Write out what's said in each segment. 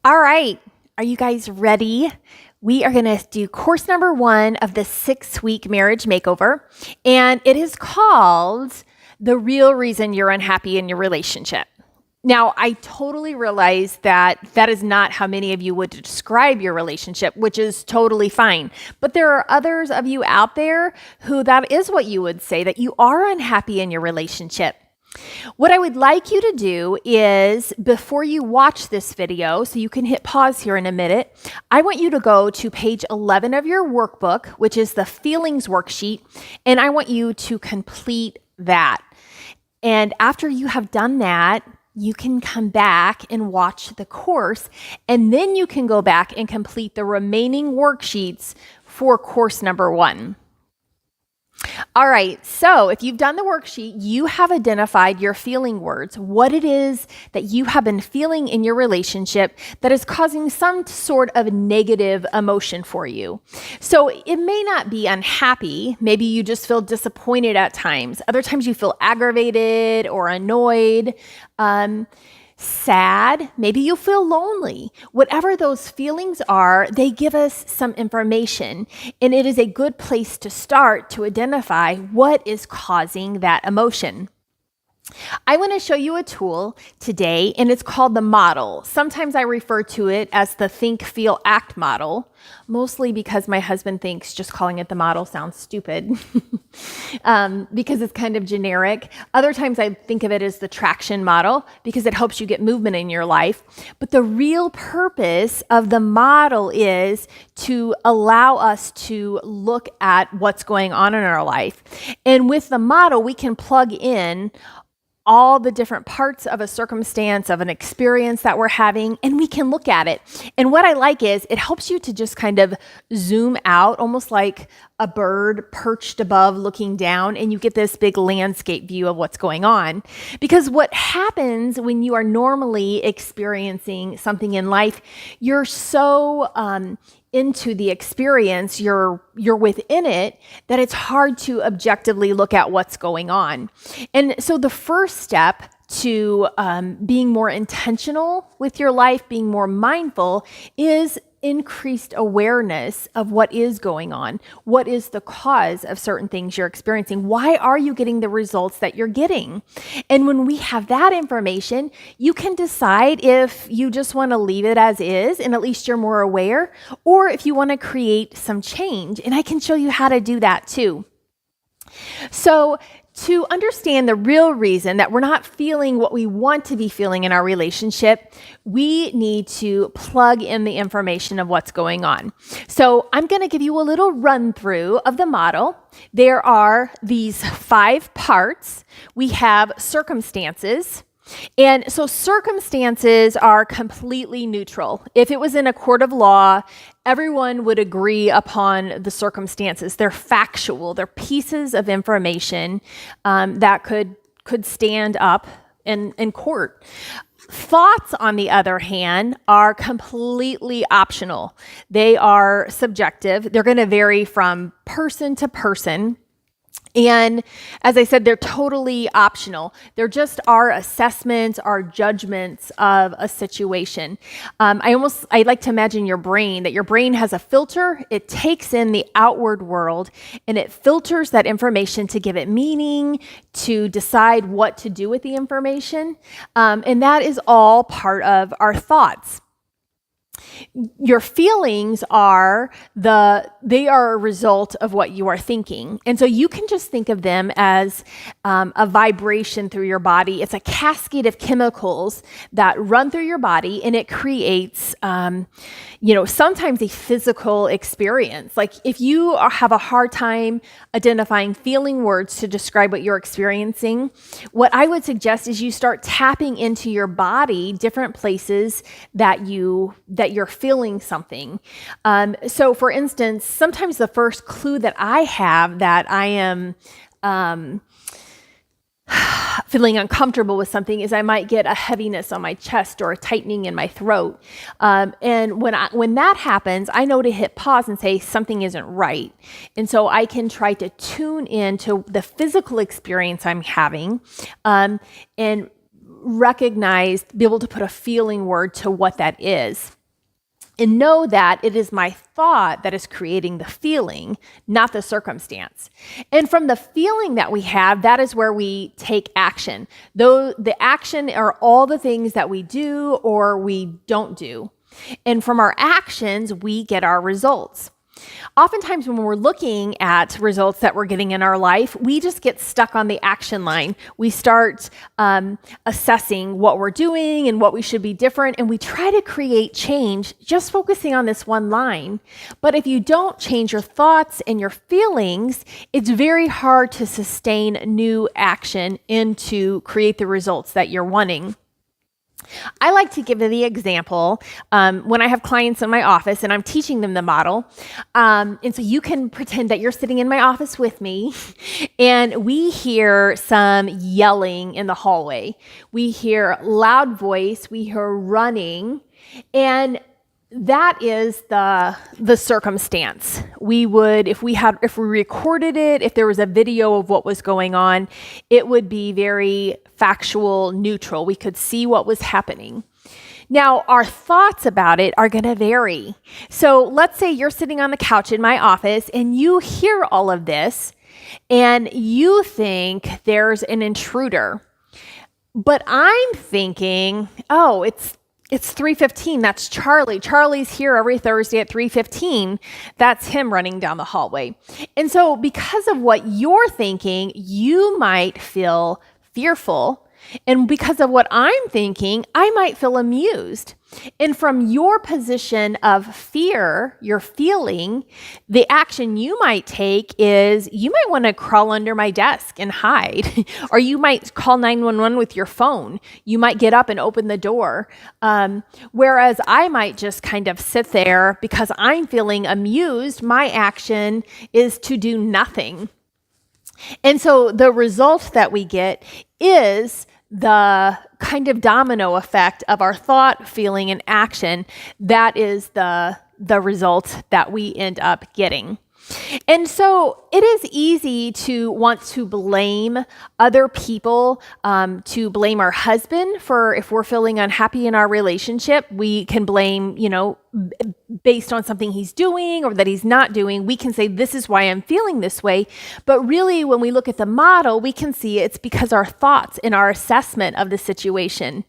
All right. Are you guys ready? We are going to do course number 1 of the 6-week marriage makeover, and it is called The Real Reason You're Unhappy in Your Relationship. Now, I totally realize that that is not how many of you would describe your relationship, which is totally fine. But there are others of you out there who that is what you would say, that you are unhappy in your relationship. What I would like you to do is, before you watch this video, so you can hit pause here in a minute, I want you to go to page 11 of your workbook, which is the feelings worksheet, and I want you to complete that. And after you have done that, you can come back and watch the course, and then you can go back and complete the remaining worksheets for course number 1. All right, so if you've done the worksheet, you have identified your feeling words, what it is that you have been feeling in your relationship that is causing some sort of negative emotion for you. So it may not be unhappy. Maybe you just feel disappointed at times. Other times you feel aggravated or annoyed. Sad, maybe you feel lonely. Whatever those feelings are, they give us some information, and it is a good place to start to identify what is causing that emotion. I want to show you a tool today, and it's called the model. Sometimes I refer to it as the Think, Feel, Act model, mostly because my husband thinks just calling it the model sounds stupid because it's kind of generic. Other times I think of it as the traction model because it helps you get movement in your life. But the real purpose of the model is to allow us to look at what's going on in our life. And with the model, we can plug in all the different parts of a circumstance, of an experience that we're having, and we can look at it. And what I like is it helps you to just kind of zoom out, almost like a bird perched above looking down, and you get this big landscape view of what's going on. Because what happens when you are normally experiencing something in life, you're so into the experience, you're within it, that it's hard to objectively look at what's going on. And so the first step to being more intentional with your life, being more mindful, is increased awareness of what is going on. What is the cause of certain things you're experiencing? Why are you getting the results that you're getting? And when we have that information, you can decide if you just want to leave it as is and at least you're more aware, or if you want to create some change. And I can show you how to do that too. So to understand the real reason that we're not feeling what we want to be feeling in our relationship, we need to plug in the information of what's going on. So I'm going to give you a little run through of the model. There are these 5 parts. We have circumstances. And so circumstances are completely neutral. If it was in a court of law, everyone would agree upon the circumstances. They're factual. They're pieces of information that could stand up in court. Thoughts, on the other hand, are completely optional. They are subjective. They're going to vary from person to person. And as I said, they're totally optional. They're just our assessments, our judgments of a situation. I like to imagine your brain, that your brain has a filter. It takes in the outward world and it filters that information to give it meaning, to decide what to do with the information. And that is all part of our thoughts. Your feelings are a result of what you are thinking. And so you can just think of them as a vibration through your body. It's a cascade of chemicals that run through your body, and it creates, sometimes a physical experience. Like if you have a hard time identifying feeling words to describe what you're experiencing, what I would suggest is you start tapping into your body, different places that you're feeling something. So for instance, sometimes the first clue that I have that I am feeling uncomfortable with something is I might get a heaviness on my chest or a tightening in my throat. And when that happens, I know to hit pause and say something isn't right. And so I can try to tune into the physical experience I'm having and recognize, be able to put a feeling word to what that is. And know that it is my thought that is creating the feeling, not the circumstance. And from the feeling that we have, that is where we take action. Though the action are all the things that we do or we don't do. And from our actions, we get our results. Oftentimes when we're looking at results that we're getting in our life, we just get stuck on the action line. We start assessing what we're doing and what we should be different, and we try to create change just focusing on this one line. But if you don't change your thoughts and your feelings, it's very hard to sustain new action and to create the results that you're wanting. I like to give the example when I have clients in my office and I'm teaching them the model. And so you can pretend that you're sitting in my office with me and we hear some yelling in the hallway. We hear loud voice, we hear running, and that is the circumstance. We would, if we recorded it, if there was a video of what was going on, it would be very factual, neutral. We could see what was happening. Now, our thoughts about it are going to vary. So let's say you're sitting on the couch in my office and you hear all of this and you think there's an intruder. But I'm thinking, oh, it's 3:15. That's Charlie. Charlie's here every Thursday at 3:15. That's him running down the hallway. And so because of what you're thinking, you might feel fearful. And because of what I'm thinking, I might feel amused. And from your position of fear, your feeling, the action you might take is you might want to crawl under my desk and hide, or you might call 911 with your phone. You might get up and open the door. Whereas I might just kind of sit there because I'm feeling amused. My action is to do nothing. And so the result that we get is the kind of domino effect of our thought, feeling, and action. That is the result that we end up getting. And so it is easy to want to blame other people, to blame our husband for if we're feeling unhappy in our relationship. We can blame, based on something he's doing or that he's not doing. We can say, this is why I'm feeling this way. But really, when we look at the model, we can see it's because our thoughts and our assessment of the situation.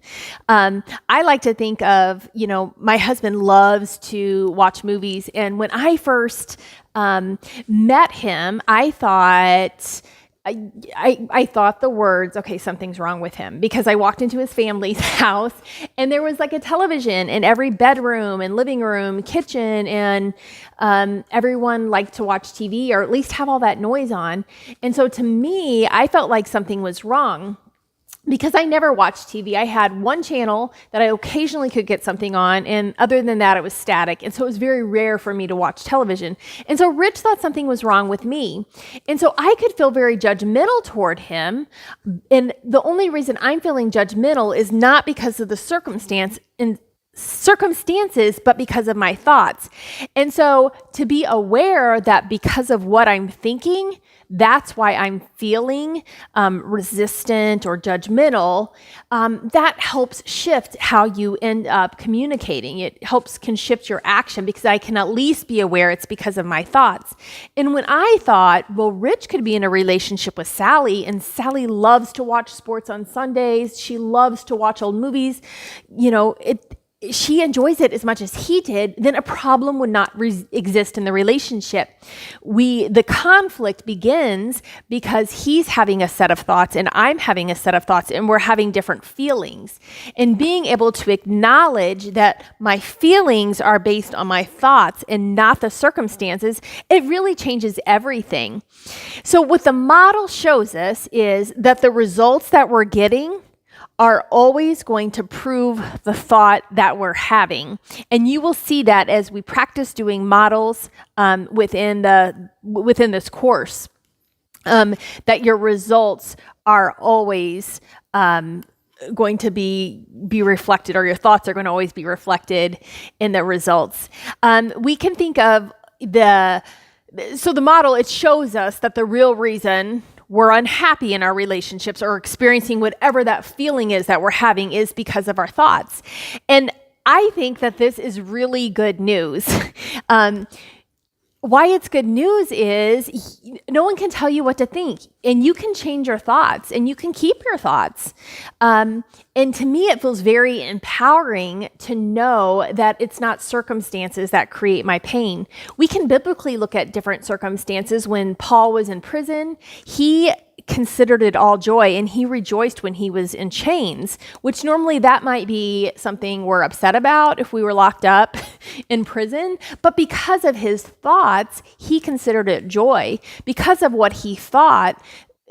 I like to think of, my husband loves to watch movies. And when I first met him, I thought the words, okay, something's wrong with him, because I walked into his family's house and there was like a television in every bedroom and living room, kitchen, and everyone liked to watch TV or at least have all that noise on. And so to me, I felt like something was wrong. Because I never watched TV. I had one channel that I occasionally could get something on, and other than that, it was static. And so it was very rare for me to watch television. And so Rich thought something was wrong with me. And so I could feel very judgmental toward him. And the only reason I'm feeling judgmental is not because of the circumstances, but because of my thoughts. And so to be aware that because of what I'm thinking, that's why I'm feeling resistant or judgmental, that helps shift how you end up communicating. It can shift your action because I can at least be aware it's because of my thoughts. And when I thought, well, Rich could be in a relationship with Sally, and Sally loves to watch sports on Sundays. She loves to watch old movies. She enjoys it as much as he did, then a problem would not exist in the relationship. The conflict begins because he's having a set of thoughts and I'm having a set of thoughts, and we're having different feelings. And being able to acknowledge that my feelings are based on my thoughts and not the circumstances, it really changes everything. So what the model shows us is that the results that we're getting are always going to prove the thought that we're having. And you will see that as we practice doing models within this course, that your results are always going to be reflected, or your thoughts are going to always be reflected in the results. We can think of the model, it shows us that the real reason we're unhappy in our relationships or experiencing whatever that feeling is that we're having is because of our thoughts. And I think that this is really good news. Why it's good news is no one can tell you what to think, and you can change your thoughts and you can keep your thoughts. And to me, it feels very empowering to know that it's not circumstances that create my pain. We can biblically look at different circumstances. When Paul was in prison, he considered it all joy and he rejoiced when he was in chains, which normally that might be something we're upset about if we were locked up in prison. But because of his thoughts, he considered it joy. Because of what he thought,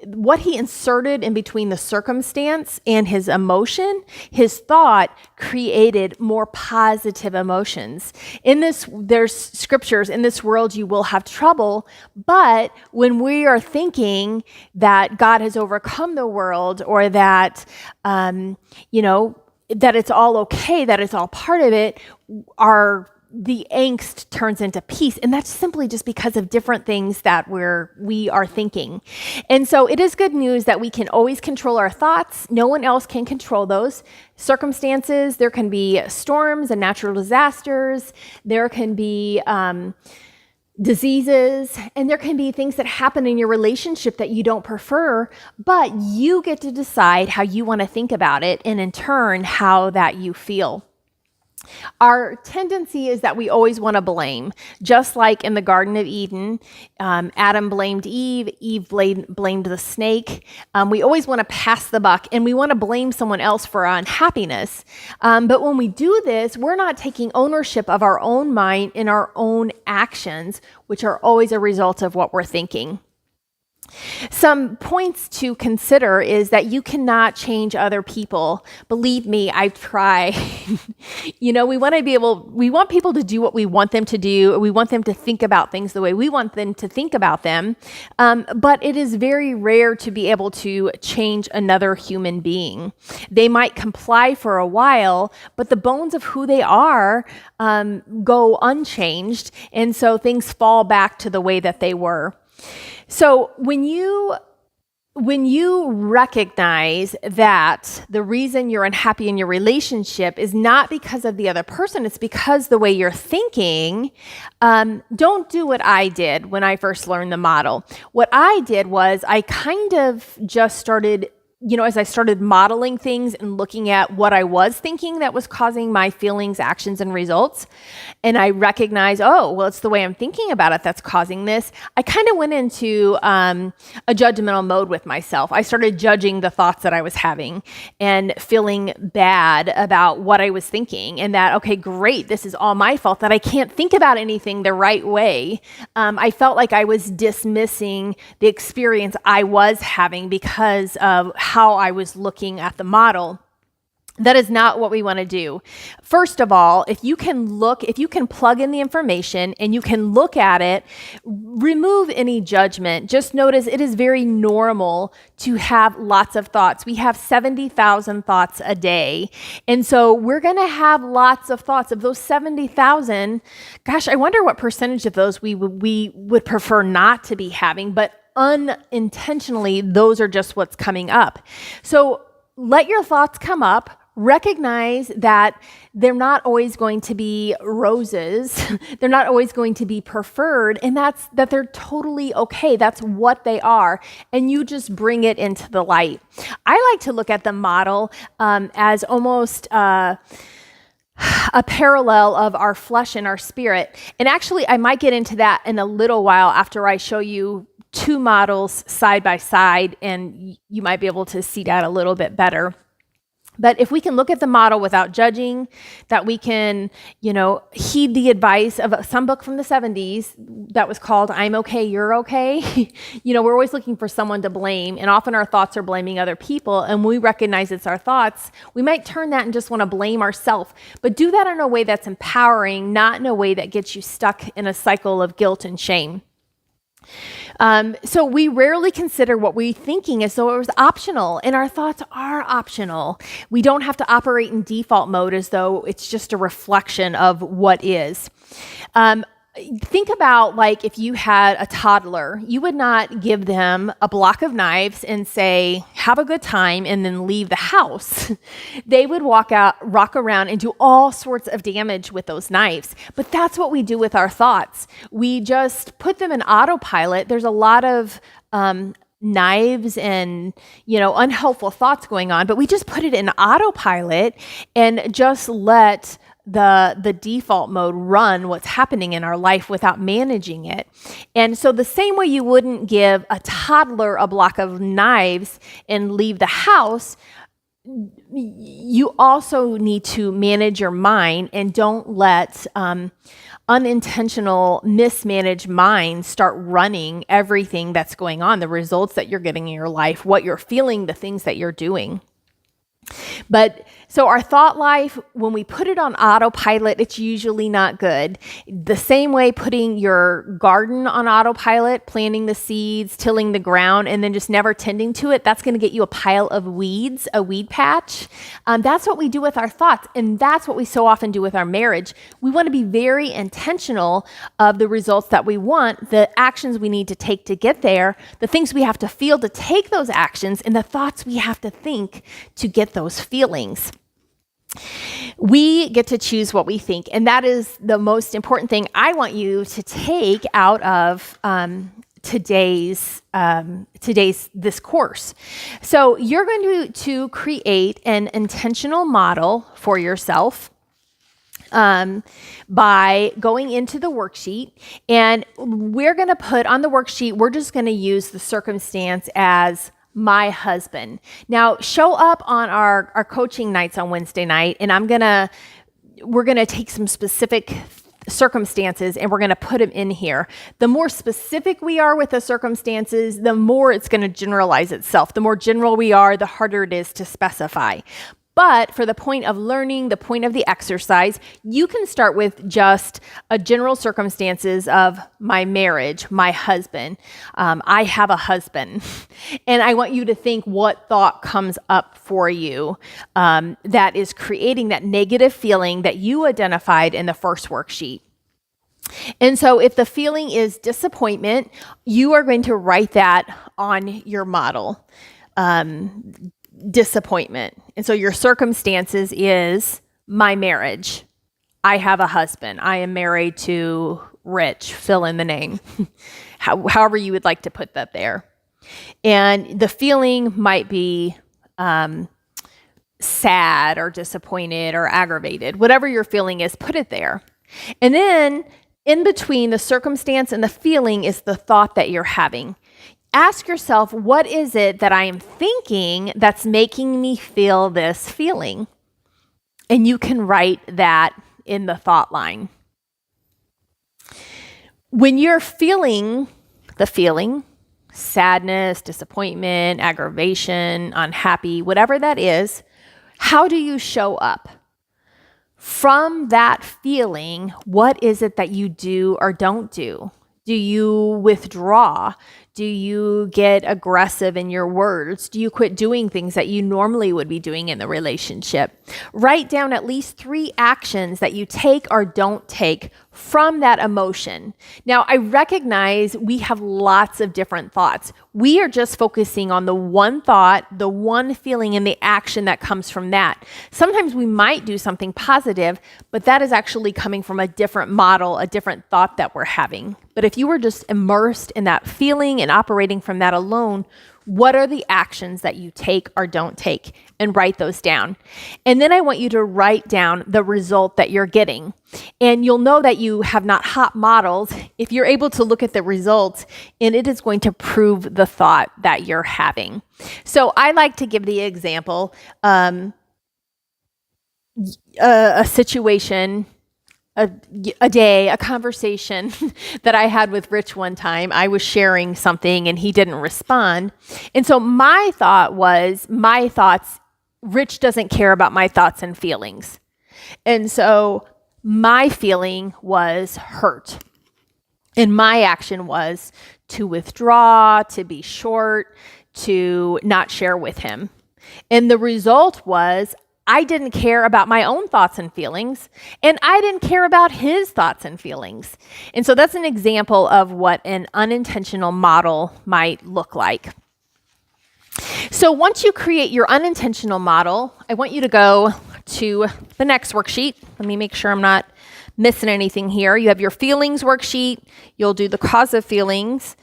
what he inserted in between the circumstance and his emotion, his thought created more positive emotions. There's scriptures, in this world you will have trouble, but when we are thinking that God has overcome the world, or that, that it's all okay, that it's all part of it, the angst turns into peace. And that's simply just because of different things that we are thinking. And so it is good news that we can always control our thoughts. No one else can control those circumstances. There can be storms and natural disasters. There can be diseases, and there can be things that happen in your relationship that you don't prefer, but you get to decide how you want to think about it, and in turn, how that you feel. Our tendency is that we always want to blame, just like in the Garden of Eden. Adam blamed Eve, Eve blamed the snake. We always want to pass the buck, and we want to blame someone else for our unhappiness. But when we do this, we're not taking ownership of our own mind and our own actions, which are always a result of what we're thinking. Some points to consider is that you cannot change other people. Believe me, I've tried. We want people to do what we want them to do. We want them to think about things the way we want them to think about them. But it is very rare to be able to change another human being. They might comply for a while, but the bones of who they are go unchanged. And so things fall back to the way that they were. So when you recognize that the reason you're unhappy in your relationship is not because of the other person, it's because the way you're thinking, don't do what I did when I first learned the model. What I did was I kind of just started, as I started modeling things and looking at what I was thinking that was causing my feelings, actions, and results, and I recognized, it's the way I'm thinking about it that's causing this. I kind of went into a judgmental mode with myself. I started judging the thoughts that I was having and feeling bad about what I was thinking, and that, okay, great, this is all my fault that I can't think about anything the right way. I felt like I was dismissing the experience I was having because of how I was looking at the model. That is not what we want to do. First of all, if you can plug in the information and you can look at it, remove any judgment. Just notice it is very normal to have lots of thoughts. We have 70,000 thoughts a day. And so we're going to have lots of thoughts. Of those 70,000, gosh, I wonder what percentage of those we would prefer not to be having, but unintentionally, those are just what's coming up. So let your thoughts come up. Recognize that they're not always going to be roses. They're not always going to be preferred, and that they're totally okay. That's what they are, and you just bring it into the light. I like to look at the model as almost a parallel of our flesh and our spirit. And actually, I might get into that in a little while after I show you two models side by side, and you might be able to see that a little bit better. But if we can look at the model without judging, that we can, heed the advice of some book from the 70s that was called I'm Okay, You're Okay. We're always looking for someone to blame, and often our thoughts are blaming other people, and when we recognize it's our thoughts, we might turn that and just want to blame ourselves. But do that in a way that's empowering, not in a way that gets you stuck in a cycle of guilt and shame. So we rarely consider what we're thinking as though it was optional, and our thoughts are optional. We don't have to operate in default mode as though it's just a reflection of what is. Think about like if you had a toddler, you would not give them a block of knives and say, have a good time, and then leave the house. They would rock around and do all sorts of damage with those knives. But that's what we do with our thoughts. We just put them in autopilot. There's a lot of knives and, unhelpful thoughts going on, but we just put it in autopilot and just let the default mode run what's happening in our life without managing it. And so the same way you wouldn't give a toddler a block of knives and leave the house, you also need to manage your mind and don't let unintentional, mismanaged minds start running everything that's going on, the results that you're getting in your life, what you're feeling, the things that you're doing. But so our thought life, when we put it on autopilot, it's usually not good. The same way putting your garden on autopilot, planting the seeds, tilling the ground, and then just never tending to it, that's going to get you a pile of weeds, a weed patch. That's what we do with our thoughts. And that's what we so often do with our marriage. We want to be very intentional of the results that we want, the actions we need to take to get there, the things we have to feel to take those actions, and the thoughts we have to think to get those feelings. We get to choose what we think, and that is the most important thing I want you to take out of today's this course. So you're going to create an intentional model for yourself by going into the worksheet, and we're going to put on the worksheet, we're just going to use the circumstance as my husband. Now, show up on our coaching nights on Wednesday night, and we're going to take some specific circumstances and we're going to put them in here. The more specific we are with the circumstances, the more it's going to generalize itself. The more general we are, the harder it is to specify. But for the point of learning, the point of the exercise, you can start with just a general circumstances of my marriage, my husband. I have a husband. And I want you to think what thought comes up for you that is creating that negative feeling that you identified in the first worksheet. And so if the feeling is disappointment, you are going to write that on your model. Disappointment. And so your circumstances is my marriage. I have a husband. I am married to Rich. Fill in the name. However you would like to put that there. And the feeling might be sad or disappointed or aggravated. Whatever your feeling is, put it there. And then in between the circumstance and the feeling is the thought that you're having. Ask yourself, what is it that I am thinking that's making me feel this feeling? And you can write that in the thought line. When you're feeling the feeling, sadness, disappointment, aggravation, unhappy, whatever that is, how do you show up? From that feeling, what is it that you do or don't do? Do you withdraw? Do you get aggressive in your words? Do you quit doing things that you normally would be doing in the relationship? Write down at least 3 actions that you take or don't take from that emotion. Now, I recognize we have lots of different thoughts. We are just focusing on the one thought, the one feeling, and the action that comes from that. Sometimes we might do something positive, but that is actually coming from a different model, a different thought that we're having. But if you were just immersed in that feeling and operating from that alone, what are the actions that you take or don't take? And write those down. And then I want you to write down the result that you're getting. And you'll know that you have not hot modeled if you're able to look at the results, and it is going to prove the thought that you're having. So I like to give the example, a situation, a day, a conversation that I had with Rich one time. I was sharing something and he didn't respond. And so my thought was, Rich doesn't care about my thoughts and feelings. And so my feeling was hurt. And my action was to withdraw, to be short, to not share with him. And the result was I didn't care about my own thoughts and feelings, and I didn't care about his thoughts and feelings. And so that's an example of what an unintentional model might look like. So once you create your unintentional model, I want you to go to the next worksheet. Let me make sure I'm not missing anything here. You have your feelings worksheet. You'll do the cause of feelings.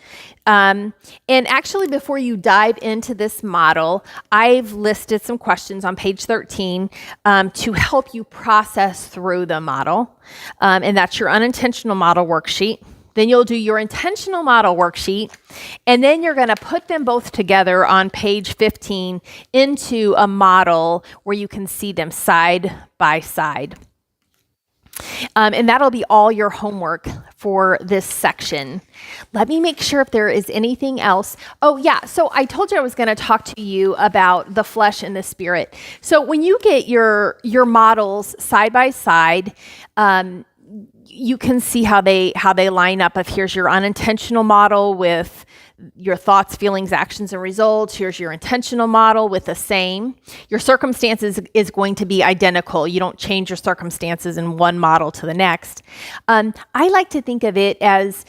And actually, before you dive into this model, I've listed some questions on page 13 to help you process through the model. And that's your unintentional model worksheet. Then you'll do your intentional model worksheet, and then you're going to put them both together on page 15 into a model where you can see them side by side. And that'll be all your homework for this section. Let me make sure if there is anything else. Oh, yeah. So I told you I was going to talk to you about the flesh and the spirit. So when you get your models side by side, you can see how they line up. If here's your unintentional model with your thoughts, feelings, actions, and results. Here's your intentional model with the same. Your circumstances is going to be identical. You don't change your circumstances in one model to the next. I like to think of it as,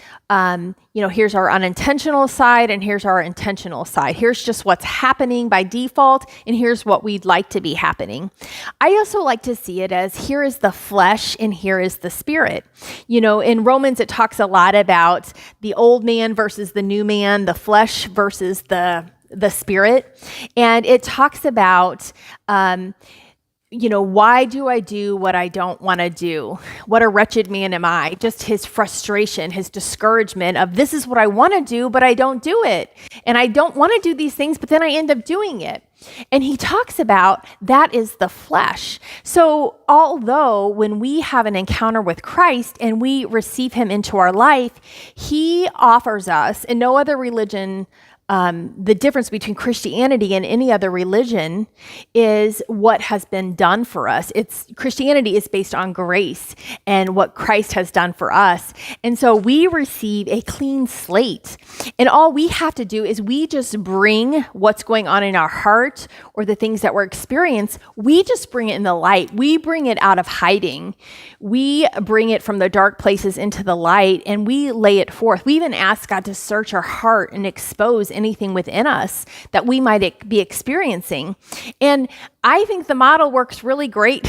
here's our unintentional side and here's our intentional side. Here's just what's happening by default and here's what we'd like to be happening. I also like to see it as here is the flesh and here is the spirit. In Romans, it talks a lot about the old man versus the new man, the flesh versus the spirit. And it talks about, why do I do what I don't want to do? What a wretched man am I? Just his frustration, his discouragement of this is what I want to do, but I don't do it. And I don't want to do these things, but then I end up doing it. And he talks about that is the flesh. So although when we have an encounter with Christ and we receive him into our life, he offers us, and no other religion, the difference between Christianity and any other religion is what has been done for us. Christianity is based on grace and what Christ has done for us. And so we receive a clean slate. And all we have to do is we just bring what's going on in our heart or the things that we're experiencing, we just bring it in the light. We bring it out of hiding. We bring it from the dark places into the light and we lay it forth. We even ask God to search our heart and expose anything within us that we might be experiencing. And I think the model works really great,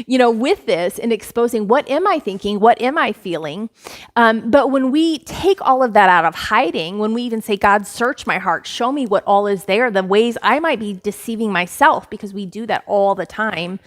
with this and exposing what am I thinking, what am I feeling. But when we take all of that out of hiding, when we even say, God, search my heart, show me what all is there, the ways I might be deceiving myself, because we do that all the time.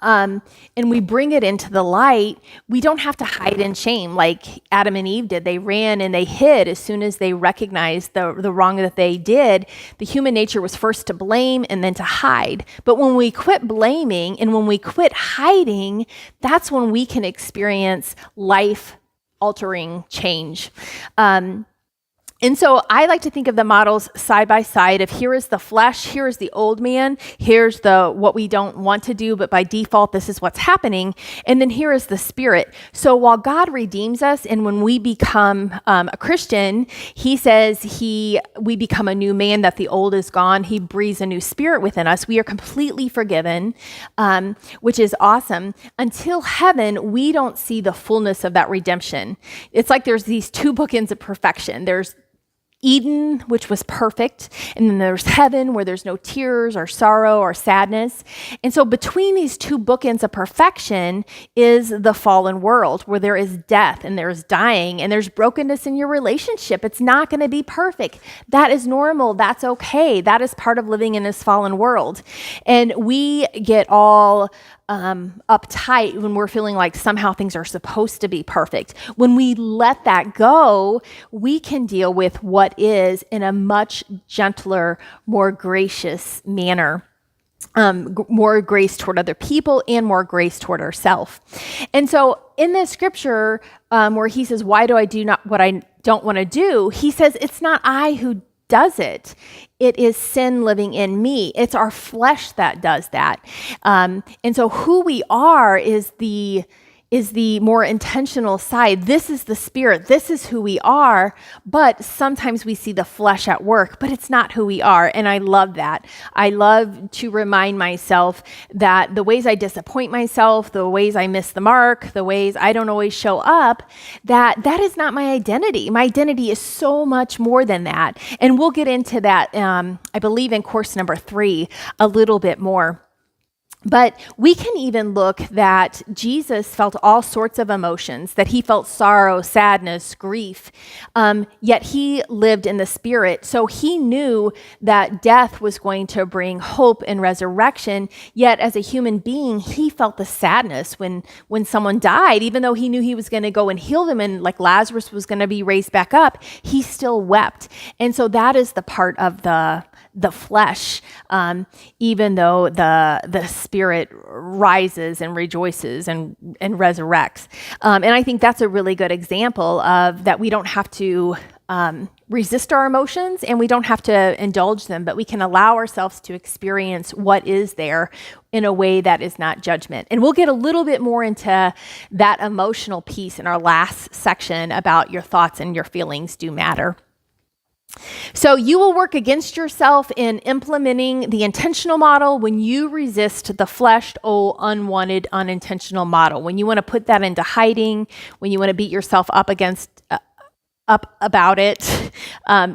And we bring it into the light, we don't have to hide in shame like Adam and Eve did. They ran and they hid as soon as they recognized the wrong that they did. The human nature was first to blame and then to hide. But when we quit blaming and when we quit hiding, that's when we can experience life-altering change. And so I like to think of the models side by side of here is the flesh, here is the old man, here's what we don't want to do, but by default, this is what's happening. And then here is the spirit. So while God redeems us and when we become a Christian, he says we become a new man, that the old is gone. He breathes a new spirit within us. We are completely forgiven, which is awesome. Until heaven, we don't see the fullness of that redemption. It's like there's these two bookends of perfection. There's Eden, which was perfect, and then there's heaven where there's no tears or sorrow or sadness. And so between these two bookends of perfection is the fallen world where there is death and there's dying and there's brokenness in your relationship. It's not going to be perfect. That is normal. That's okay. That is part of living in this fallen world. And we get all uptight when we're feeling like somehow things are supposed to be perfect. When we let that go, we can deal with what is in a much gentler, more gracious manner. More grace toward other people and more grace toward ourselves. And so in this scripture where he says, why do I do not what I don't want to do? He says, it's not I who does it. It is sin living in me. It's our flesh that does that. And so who we are is is the more intentional side. This is the spirit. This is who we are. But sometimes we see the flesh at work, but it's not who we are. And I love that. I love to remind myself that the ways I disappoint myself, the ways I miss the mark, the ways I don't always show up, that is not my identity. My identity is so much more than that. And we'll get into that, I believe, in course number 3 a little bit more. But we can even look that Jesus felt all sorts of emotions, that he felt sorrow, sadness, grief, yet he lived in the spirit. So he knew that death was going to bring hope and resurrection, yet as a human being, he felt the sadness when someone died, even though he knew he was going to go and heal them and like Lazarus was going to be raised back up, he still wept. And so that is the part of the flesh, even though the spirit rises and rejoices and resurrects. And I think that's a really good example of that we don't have to resist our emotions and we don't have to indulge them, but we can allow ourselves to experience what is there in a way that is not judgment. And we'll get a little bit more into that emotional piece in our last section about your thoughts and your feelings do matter. So you will work against yourself in implementing the intentional model when you resist the fleshed, unwanted, unintentional model. When you want to put that into hiding, when you want to beat yourself up about it,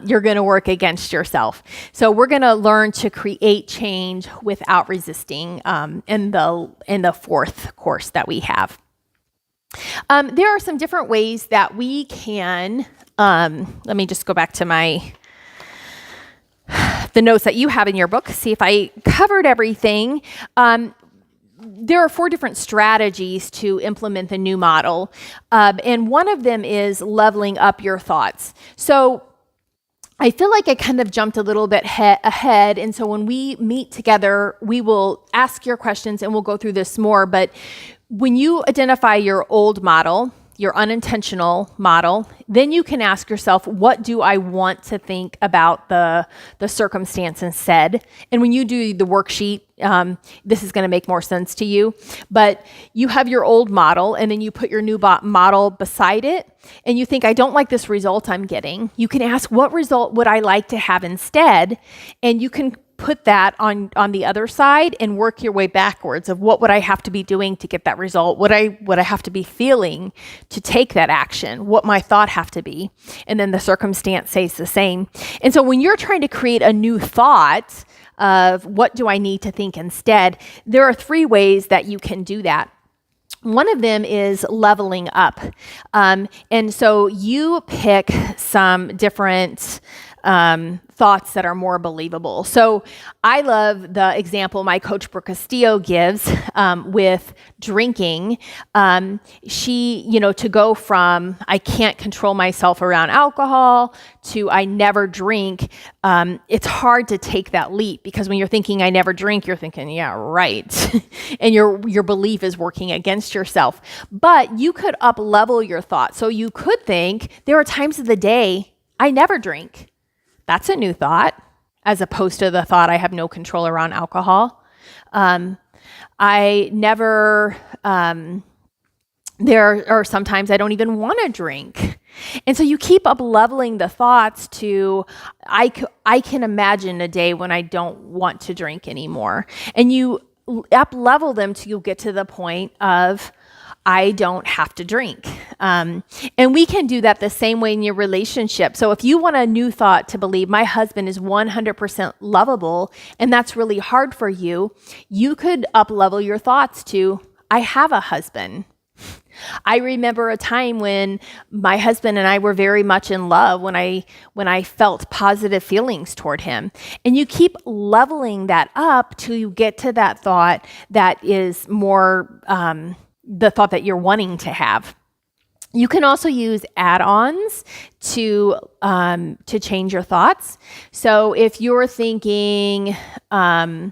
you're going to work against yourself. So we're going to learn to create change without resisting in the fourth course that we have. There are some different ways that we can. Let me just go back to the notes that you have in your book, see if I covered everything. There are 4 different strategies to implement the new model. And one of them is leveling up your thoughts. So I feel like I kind of jumped a little bit ahead. And so when we meet together, we will ask your questions and we'll go through this more. But when you identify your old model, your unintentional model, then you can ask yourself, what do I want to think about the circumstance instead? And when you do the worksheet, this is going to make more sense to you. But you have your old model, and then you put your new model beside it, and you think, I don't like this result I'm getting. You can ask, what result would I like to have instead? And you can put that on the other side and work your way backwards of what would I have to be doing to get that result? What I have to be feeling to take that action? What my thought have to be? And then the circumstance stays the same. And so when you're trying to create a new thought of what do I need to think instead, there are 3 ways that you can do that. One of them is leveling up. And so you pick some different thoughts that are more believable. So I love the example my coach Brooke Castillo gives with drinking. She, to go from I can't control myself around alcohol to I never drink, it's hard to take that leap because when you're thinking I never drink, you're thinking, yeah, right. And your belief is working against yourself. But you could up level your thought. So you could think there are times of the day I never drink. That's a new thought, as opposed to the thought I have no control around alcohol. I never, there are sometimes I don't even want to drink. And so you keep up leveling the thoughts to, I can imagine a day when I don't want to drink anymore. And you up level them till you get to the point of, I don't have to drink. And we can do that the same way in your relationship. So if you want a new thought to believe my husband is 100% lovable, and that's really hard for you, you could up level your thoughts to, I have a husband. I remember a time when my husband and I were very much in love, when I felt positive feelings toward him. And you keep leveling that up till you get to that thought that is more the thought that you're wanting to have. You can also use add-ons to change your thoughts. So if you're thinking, my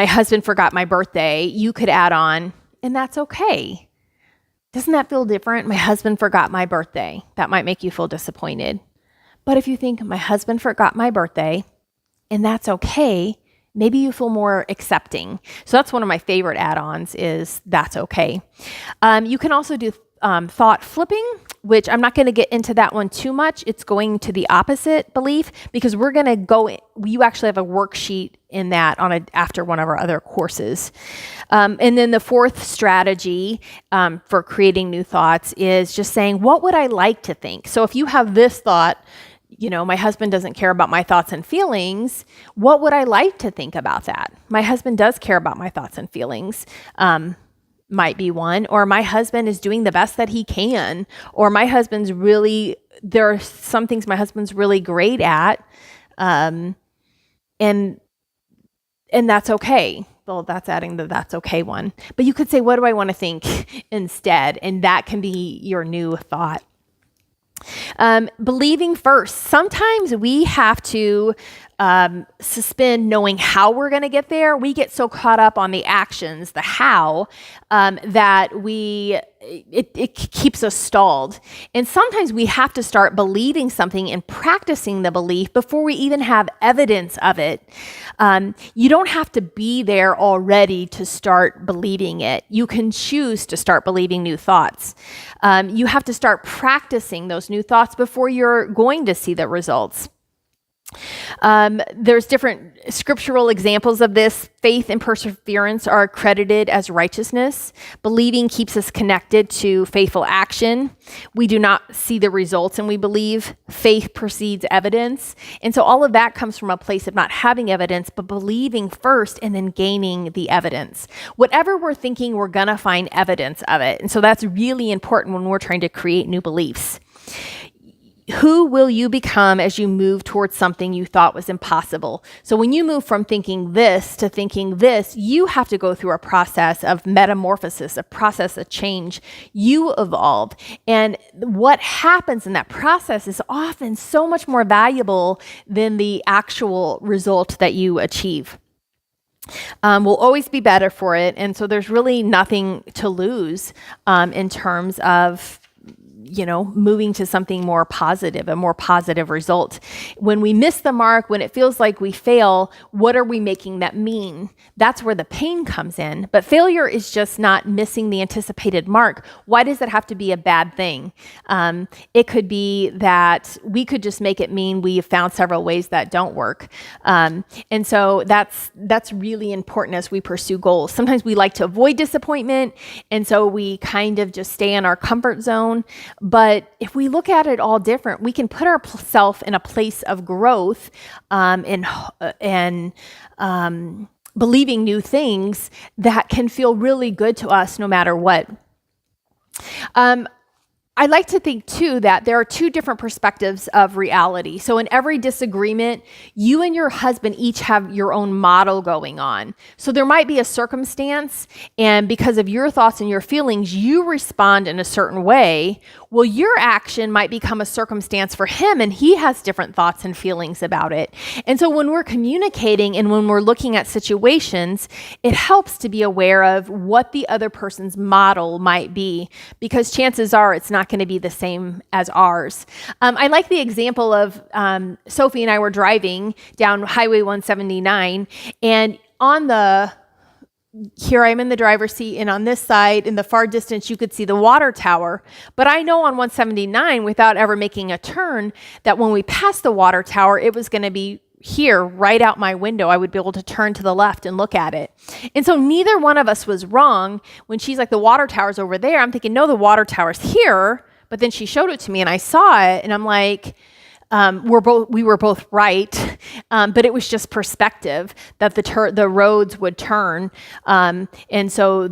husband forgot my birthday, you could add on, and that's okay. Doesn't that feel different? My husband forgot my birthday. That might make you feel disappointed. But if you think my husband forgot my birthday, and that's okay, Maybe you feel more accepting. So that's one of my favorite add-ons is that's okay. You can also do thought flipping, which I'm not going to get into that one too much. It's going to the opposite belief because we're going to you actually have a worksheet in that after one of our other courses. And then the fourth strategy for creating new thoughts is just saying, what would I like to think? So if you have this thought, my husband doesn't care about my thoughts and feelings. What would I like to think about that? My husband does care about my thoughts and feelings. Might be one, or my husband is doing the best that he can, or there are some things my husband's really great at. And that's okay. Well, that's adding the that's okay one. But you could say, what do I want to think instead? And that can be your new thought. Believing first. Sometimes we have to suspend knowing how we're going to get there. We get so caught up on the actions, the how, that it keeps us stalled. And sometimes we have to start believing something and practicing the belief before we even have evidence of it. You don't have to be there already to start believing it. You can choose to start believing new thoughts. You have to start practicing those new thoughts before you're going to see the results. There's different scriptural examples of this. Faith and perseverance are credited as righteousness. Believing keeps us connected to faithful action. We do not see the results and we believe. Faith precedes evidence. And so all of that comes from a place of not having evidence, but believing first and then gaining the evidence. Whatever we're thinking, we're going to find evidence of it. And so that's really important when we're trying to create new beliefs. Who will you become as you move towards something you thought was impossible? So when you move from thinking this to thinking this, you have to go through a process of metamorphosis, a process of change. You evolve. And what happens in that process is often so much more valuable than the actual result that you achieve. We'll always be better for it. And so there's really nothing to lose in terms of moving to something more positive, a more positive result. When we miss the mark, when it feels like we fail, what are we making that mean? That's where the pain comes in. But failure is just not missing the anticipated mark. Why does it have to be a bad thing? It could be that we could just make it mean we have found several ways that don't work. And so that's really important as we pursue goals. Sometimes we like to avoid disappointment, and so we kind of just stay in our comfort zone. But if we look at it all different, we can put ourselves in a place of growth and believing new things that can feel really good to us no matter what. I like to think, too, that there are two different perspectives of reality. So in every disagreement, you and your husband each have your own model going on. So there might be a circumstance, and because of your thoughts and your feelings, you respond in a certain way. Well, your action might become a circumstance for him, and he has different thoughts and feelings about it. And so when we're communicating and when we're looking at situations, it helps to be aware of what the other person's model might be, because chances are it's not going to be the same as ours. I like the example of Sophie and I were driving down Highway 179, and here I am in the driver's seat, and on this side, in the far distance, you could see the water tower. But I know on 179, without ever making a turn, that when we passed the water tower, it was going to be here, right out my window. I would be able to turn to the left and look at it. And so neither one of us was wrong. When she's like, the water tower's over there, I'm thinking, no, the water tower's here. But then she showed it to me, and I saw it, and I'm like, we were both right, but it was just perspective that the roads would turn, and so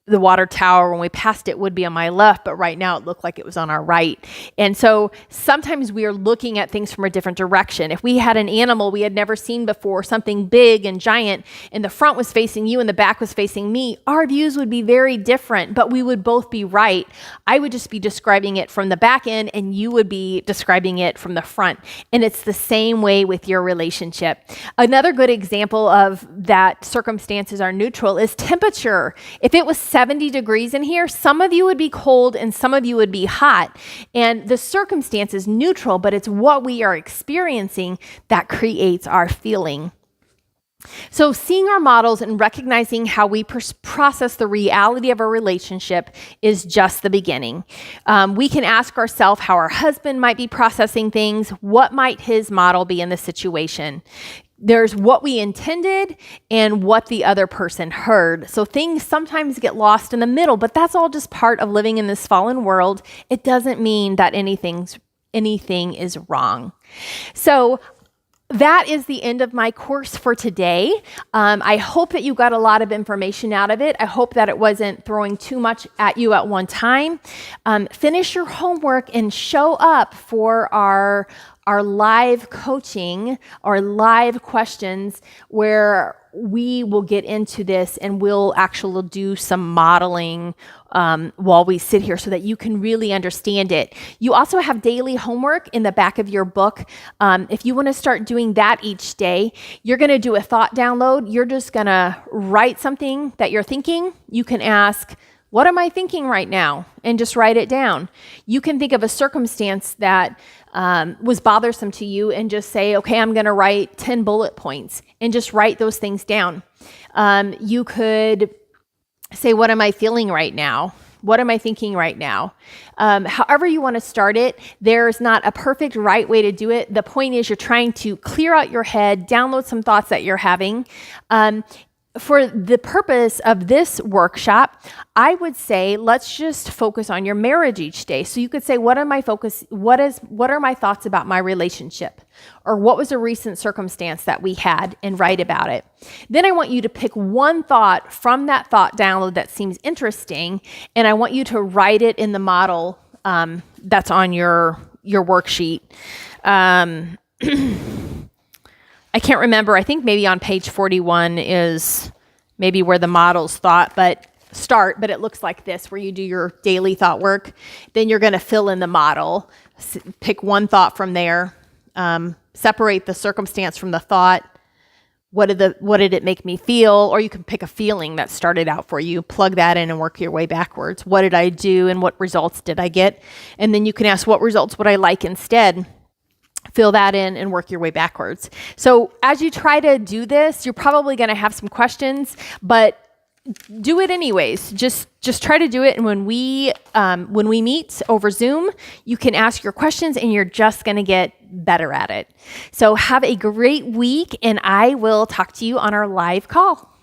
the water tower, when we passed it, would be on my left, but right now it looked like it was on our right. And so sometimes we are looking at things from a different direction. If we had an animal we had never seen before, something big and giant, and the front was facing you and the back was facing me, our views would be very different, but we would both be right. I would just be describing it from the back end, and you would be describing it from the front. And it's the same way with your relationship. Another good example of that circumstances are neutral is temperature. If it was 70 degrees in here, some of you would be cold and some of you would be hot. And the circumstance is neutral, but it's what we are experiencing that creates our feeling. So seeing our models and recognizing how we process the reality of a relationship is just the beginning. We can ask ourselves how our husband might be processing things. What might his model be in the situation? There's what we intended and what the other person heard. So things sometimes get lost in the middle, but that's all just part of living in this fallen world. It doesn't mean that anything is wrong. So that is the end of my course for today. I hope that you got a lot of information out of it. I hope that it wasn't throwing too much at you at one time. Finish your homework and show up for our live coaching or live questions where we will get into this and we'll actually do some modeling while we sit here so that you can really understand it. You also have daily homework in the back of your book. If you want to start doing that each day, you're going to do a thought download. You're just going to write something that you're thinking. You can ask, what am I thinking right now? And just write it down. You can think of a circumstance that was bothersome to you and just say, okay, I'm going to write 10 bullet points and just write those things down. You could say, what am I feeling right now? What am I thinking right now? However you want to start it, there's not a perfect right way to do it. The point is you're trying to clear out your head, download some thoughts that you're having. For the purpose of this workshop, I would say let's just focus on your marriage each day. So you could say, what are my thoughts about my relationship? Or what was a recent circumstance that we had, and write about it. Then I want you to pick one thought from that thought download that seems interesting, and I want you to write it in the model that's on your worksheet. I can't remember. I think maybe on page 41 is maybe where the models start, but it looks like this, where you do your daily thought work. Then you're going to fill in the model, pick one thought from there, separate the circumstance from the thought. What did it make me feel? Or you can pick a feeling that started out for you, plug that in and work your way backwards. What did I do and what results did I get? And then you can ask, what results would I like instead? Fill that in and work your way backwards. So as you try to do this, you're probably going to have some questions, but do it anyways. Just try to do it. And when we meet over Zoom, you can ask your questions and you're just going to get better at it. So have a great week, and I will talk to you on our live call.